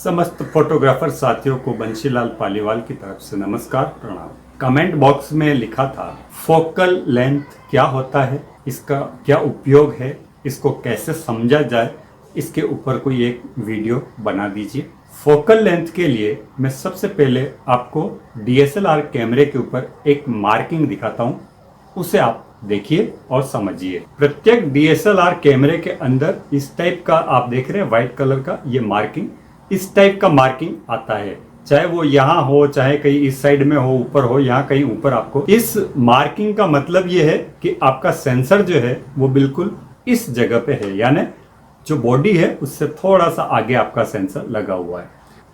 समस्त फोटोग्राफर साथियों को बंशीलाल पालीवाल की तरफ से नमस्कार प्रणाम। कमेंट बॉक्स में लिखा था फोकल लेंथ क्या होता है, इसका क्या उपयोग है, इसको कैसे समझा जाए, इसके ऊपर कोई एक वीडियो बना दीजिए। फोकल लेंथ के लिए मैं सबसे पहले आपको DSLR कैमरे के ऊपर एक मार्किंग दिखाता हूँ, उसे आप देखिए और समझिए। प्रत्येक DSLR कैमरे के अंदर इस टाइप का आप देख रहे हैं व्हाइट कलर का ये मार्किंग, इस टाइप का मार्किंग आता है, चाहे वो यहाँ हो चाहे कहीं इस साइड में हो, ऊपर हो, यहाँ कहीं ऊपर। आपको इस मार्किंग का मतलब ये है कि आपका सेंसर जो है वो बिल्कुल इस जगह पे है, यानी जो बॉडी है उससे थोड़ा सा आगे आपका सेंसर लगा हुआ है।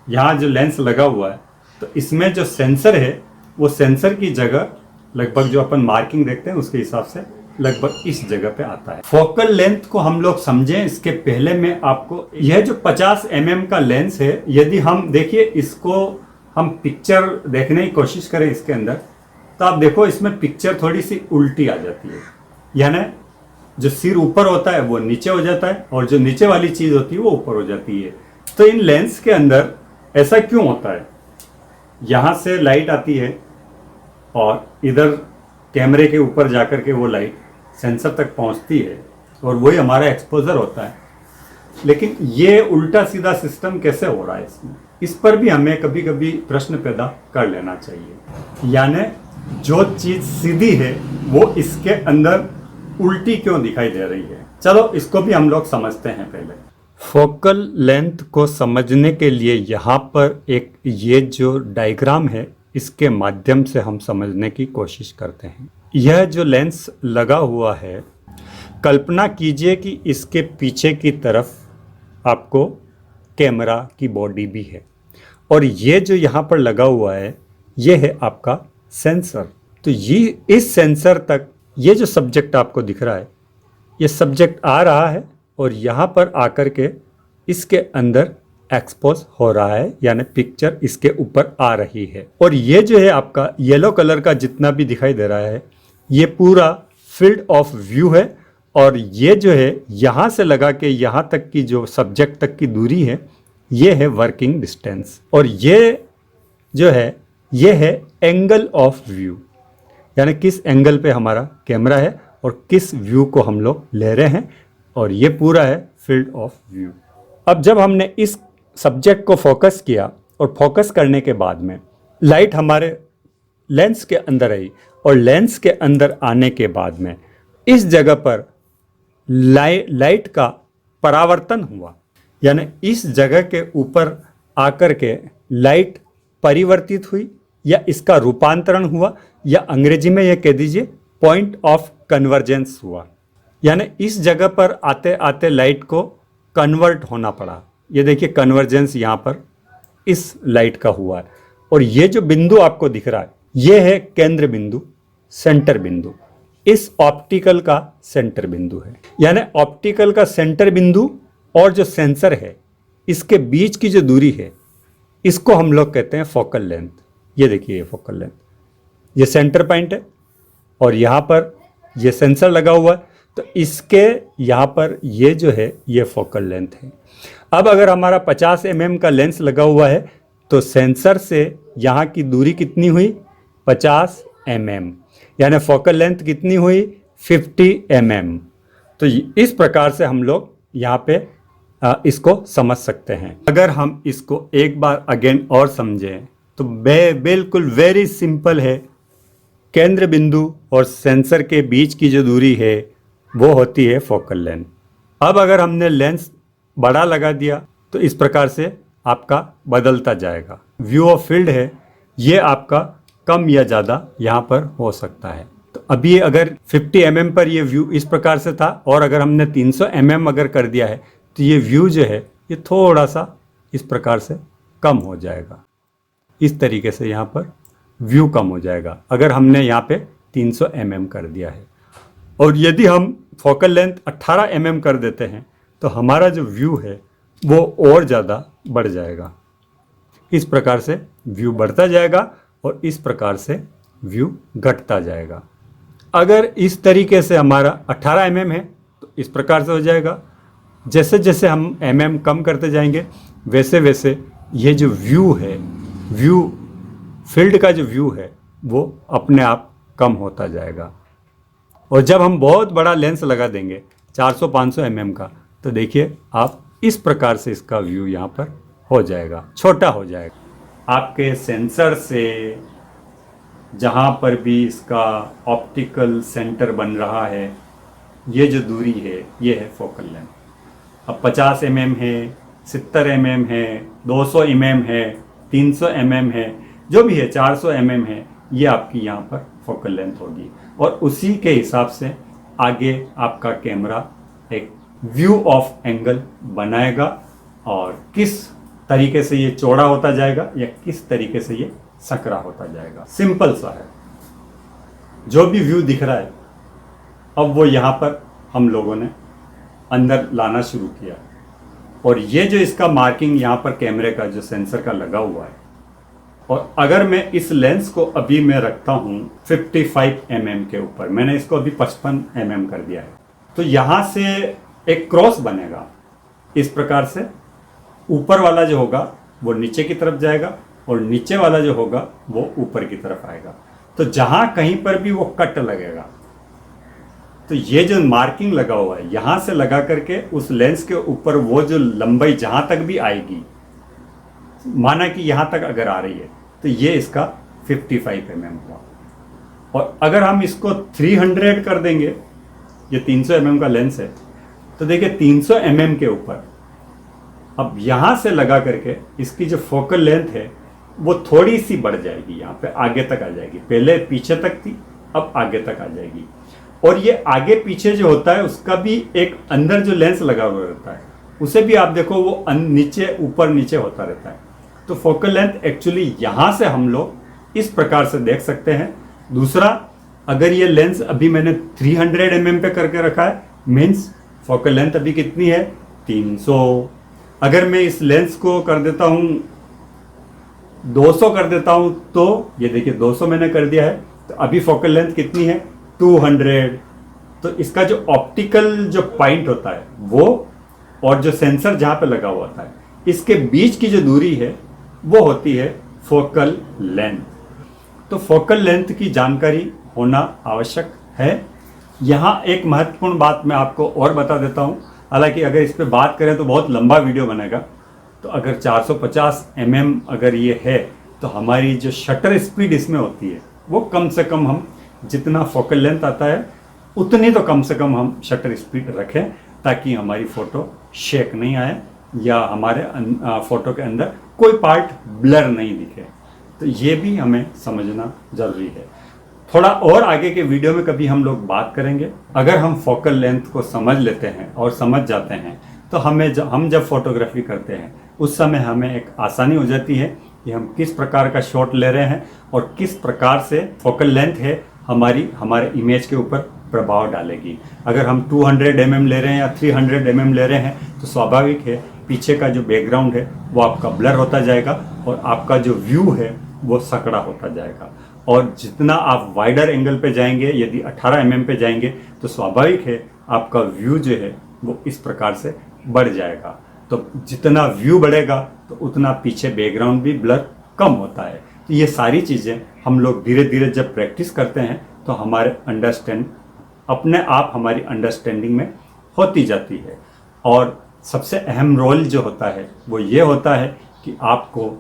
यहाँ जो लेंस लगा हुआ है तो इसमें जो सेंसर है वो सेंसर की जगह लगभग जो अपन मार्किंग देखते हैं उसके हिसाब से लगभग इस जगह पे आता है। फोकल लेंथ को हम लोग समझें इसके पहले मैं आपको यह जो 50 mm का लेंस है, यदि हम देखिए इसको हम पिक्चर देखने की कोशिश करें इसके अंदर, तो आप देखो इसमें पिक्चर थोड़ी सी उल्टी आ जाती है, यानी जो सिर ऊपर होता है वो नीचे हो जाता है और जो नीचे वाली चीज होती है वो ऊपर हो जाती है। तो इन लेंस के अंदर ऐसा क्यों होता है? यहां से लाइट आती है और इधर कैमरे के ऊपर जाकर के वो लाइट सेंसर तक पहुंचती है और वही हमारा एक्सपोजर होता है। लेकिन ये उल्टा सीधा सिस्टम कैसे हो रहा है इसमें, इस पर भी हमें कभी कभी प्रश्न पैदा कर लेना चाहिए। यानी जो चीज सीधी है वो इसके अंदर उल्टी क्यों दिखाई दे रही है, चलो इसको भी हम लोग समझते हैं। पहले फोकल लेंथ को समझने के लिए यहाँ पर एक ये जो डायग्राम है इसके माध्यम से हम समझने की कोशिश करते हैं। यह जो लेंस लगा हुआ है, कल्पना कीजिए कि इसके पीछे की तरफ आपको कैमरा की बॉडी भी है और ये जो यहाँ पर लगा हुआ है ये है आपका सेंसर। तो ये इस सेंसर तक ये जो सब्जेक्ट आपको दिख रहा है ये सब्जेक्ट आ रहा है और यहाँ पर आकर के इसके अंदर एक्सपोज हो रहा है, यानी पिक्चर इसके ऊपर आ रही है। और ये जो है आपका येलो कलर का जितना भी दिखाई दे रहा है ये पूरा फील्ड ऑफ व्यू है और ये जो है यहाँ से लगा के यहाँ तक की जो सब्जेक्ट तक की दूरी है ये है वर्किंग डिस्टेंस। और ये जो है ये है एंगल ऑफ व्यू, यानी किस एंगल पे हमारा कैमरा है और किस व्यू को हम लोग ले रहे हैं, और ये पूरा है फील्ड ऑफ व्यू। अब जब हमने इस सब्जेक्ट को फोकस किया और फोकस करने के बाद में लाइट हमारे लेंस के अंदर आई और लेंस के अंदर आने के बाद में इस जगह पर लाइट का परावर्तन हुआ, यानी इस जगह के ऊपर आकर के लाइट परिवर्तित हुई या इसका रूपांतरण हुआ, या अंग्रेजी में यह कह दीजिए पॉइंट ऑफ कन्वर्जेंस हुआ, यानी इस जगह पर आते आते लाइट को कन्वर्ट होना पड़ा। ये देखिए कन्वर्जेंस यहाँ पर इस लाइट का हुआ है और ये जो बिंदु आपको दिख रहा है ये है केंद्र बिंदु, सेंटर बिंदु, इस ऑप्टिकल का सेंटर बिंदु है। यानी ऑप्टिकल का सेंटर बिंदु और जो सेंसर है इसके बीच की जो दूरी है इसको हम लोग कहते हैं फोकल लेंथ। ये देखिए ये फोकल लेंथ, ये सेंटर पॉइंट है और यहाँ पर ये सेंसर लगा हुआ है, तो इसके यहाँ पर ये जो है ये फोकल लेंथ है। अब अगर हमारा 50 mm का लेंस लगा हुआ है तो सेंसर से यहाँ की दूरी कितनी हुई 50 mm, यानी फोकल लेंथ कितनी हुई 50 mm। तो इस प्रकार से हम लोग यहाँ पे इसको समझ सकते हैं। अगर हम इसको एक बार अगेन और समझें तो बिल्कुल वेरी सिंपल है, केंद्र बिंदु और सेंसर के बीच की जो दूरी है वो होती है फोकल लेंथ। अब अगर हमने लेंस बड़ा लगा दिया तो इस प्रकार से आपका बदलता जाएगा। व्यू ऑफ फील्ड है ये आपका कम या ज़्यादा यहाँ पर हो सकता है। तो अभी अगर 50 mm पर ये व्यू इस प्रकार से था और अगर हमने 300 mm अगर कर दिया है तो ये व्यू जो है ये थोड़ा सा इस प्रकार से कम हो जाएगा। इस तरीके से यहाँ पर व्यू कम हो जाएगा अगर हमने यहाँ पे 300 mm कर दिया है। और यदि हम फोकल लेंथ 18 mm कर देते हैं तो हमारा जो व्यू है वो और ज़्यादा बढ़ जाएगा। इस प्रकार से व्यू बढ़ता जाएगा और इस प्रकार से व्यू घटता जाएगा। अगर इस तरीके से हमारा 18 mm है तो इस प्रकार से हो जाएगा। जैसे जैसे हम mm कम करते जाएंगे वैसे वैसे ये जो व्यू है, व्यू फील्ड का जो व्यू है वो अपने आप कम होता जाएगा। और जब हम बहुत बड़ा लेंस लगा देंगे 400-500 mm का, तो देखिए आप इस प्रकार से इसका व्यू यहाँ पर हो जाएगा, छोटा हो जाएगा। आपके सेंसर से जहाँ पर भी इसका ऑप्टिकल सेंटर बन रहा है, ये जो दूरी है ये है फोकल लेंथ। अब 50 mm है, 70 mm है, 200 mm है, 300 mm है, जो भी है 400 mm है, ये आपकी यहाँ पर फोकल लेंथ होगी। और उसी के हिसाब से आगे आपका कैमरा एक व्यू ऑफ एंगल बनाएगा और किस तरीके से ये चौड़ा होता जाएगा या किस तरीके से ये सकरा होता जाएगा। सिंपल सा है, जो भी व्यू दिख रहा है अब वो यहाँ पर हम लोगों ने अंदर लाना शुरू किया। और ये जो इसका मार्किंग यहाँ पर कैमरे का जो सेंसर का लगा हुआ है, और अगर मैं इस लेंस को अभी मैं रखता हूँ 55 mm के ऊपर, मैंने इसको अभी 55 mm कर दिया है, तो यहाँ से एक क्रॉस बनेगा इस प्रकार से। ऊपर वाला जो होगा वो नीचे की तरफ जाएगा और नीचे वाला जो होगा वो ऊपर की तरफ आएगा। तो जहां कहीं पर भी वो कट लगेगा, तो ये जो मार्किंग लगा हुआ है यहां से लगा करके उस लेंस के ऊपर वो जो लंबाई जहां तक भी आएगी, माना कि यहां तक अगर आ रही है, तो ये इसका 55 mm हुआ। और अगर हम इसको 300 कर देंगे, ये 300 mm का लेंस है, तो देखिए 300 mm के ऊपर अब यहां से लगा करके इसकी जो फोकल लेंथ है वो थोड़ी सी बढ़ जाएगी, यहाँ पे आगे तक आ जाएगी। पहले पीछे तक थी, अब आगे तक आ जाएगी। और ये आगे पीछे जो होता है उसका भी एक अंदर जो लेंस लगा हुआ रहता है, उसे भी आप देखो वो नीचे ऊपर नीचे होता रहता है। तो फोकल लेंथ एक्चुअली यहाँ से हम लोग इस प्रकार से देख सकते हैं। दूसरा, अगर ये लेंस अभी मैंने 300 mm पे करके रखा है, मीन्स फोकल लेंथ अभी कितनी है, 300। अगर मैं इस लेंस को कर देता हूँ 200 कर देता हूँ, तो ये देखिए 200 मैंने कर दिया है, तो अभी फोकल लेंथ कितनी है, 200। तो इसका जो ऑप्टिकल जो पॉइंट होता है वो और जो सेंसर जहाँ पे लगा हुआ होता है, इसके बीच की जो दूरी है वो होती है फोकल लेंथ। तो फोकल लेंथ की जानकारी होना आवश्यक है। यहाँ एक महत्वपूर्ण बात मैं आपको और बता देता हूँ, हालांकि अगर इस पे बात करें तो बहुत लंबा वीडियो बनेगा। तो अगर 450 mm अगर ये है, तो हमारी जो शटर स्पीड इसमें होती है वो कम से कम, हम जितना फोकल लेंथ आता है उतनी तो कम से कम हम शटर स्पीड रखें, ताकि हमारी फ़ोटो शेक नहीं आए या हमारे फ़ोटो के अंदर कोई पार्ट ब्लर नहीं दिखे। तो ये भी हमें समझना ज़रूरी है। थोड़ा और आगे के वीडियो में कभी हम लोग बात करेंगे। अगर हम फोकल लेंथ को समझ लेते हैं और समझ जाते हैं, तो हम जब फोटोग्राफी करते हैं उस समय हमें एक आसानी हो जाती है कि हम किस प्रकार का शॉट ले रहे हैं और किस प्रकार से फोकल लेंथ है हमारे इमेज के ऊपर प्रभाव डालेगी। अगर हम 200 mm ले रहे हैं या 300 mm ले रहे हैं, तो स्वाभाविक है पीछे का जो बैकग्राउंड है वो आपका ब्लर होता जाएगा और आपका जो व्यू है वो सकड़ा होता जाएगा। और जितना आप वाइडर एंगल पे जाएंगे, यदि 18 mm पे जाएंगे, तो स्वाभाविक है आपका व्यू जो है वो इस प्रकार से बढ़ जाएगा। तो जितना व्यू बढ़ेगा तो उतना पीछे बैकग्राउंड भी ब्लर कम होता है। तो ये सारी चीज़ें हम लोग धीरे धीरे जब प्रैक्टिस करते हैं तो हमारे अपने आप हमारी अंडरस्टैंडिंग में होती जाती है। और सबसे अहम रोल जो होता है वो ये होता है कि आपको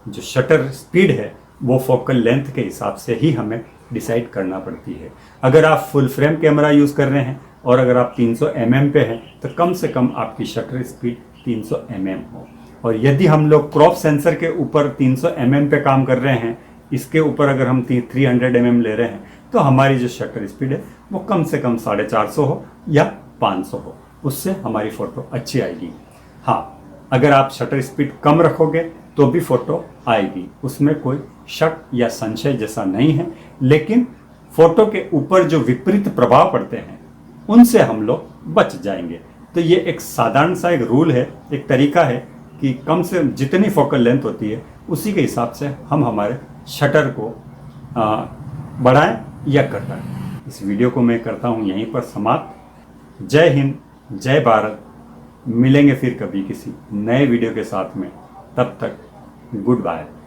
जो शटर स्पीड है वो फोकल लेंथ के हिसाब से ही हमें डिसाइड करना पड़ती है। अगर आप फुल फ्रेम कैमरा यूज़ कर रहे हैं और अगर आप 300 mm पे हैं, तो कम से कम आपकी शटर स्पीड 300 mm हो। और यदि हम लोग क्रॉप सेंसर के ऊपर 300 mm पे काम कर रहे हैं, इसके ऊपर अगर हम 300 mm ले रहे हैं, तो हमारी जो शटर स्पीड है वो कम से कम 450 हो या 500 हो, उससे हमारी फ़ोटो अच्छी आएगी। हाँ, अगर आप शटर स्पीड कम रखोगे तो भी फ़ोटो आएगी, उसमें कोई शक या संशय जैसा नहीं है। लेकिन फ़ोटो के ऊपर जो विपरीत प्रभाव पड़ते हैं उनसे हम लोग बच जाएंगे। तो ये एक साधारण सा एक रूल है, एक तरीका है कि कम से जितनी फोकल लेंथ होती है उसी के हिसाब से हम हमारे शटर को बढ़ाएं या घटाएं। इस वीडियो को मैं करता हूँ यहीं पर समाप्त। जय हिंद, जय भारत। मिलेंगे फिर कभी किसी नए वीडियो के साथ में, तब तक गुड बाय।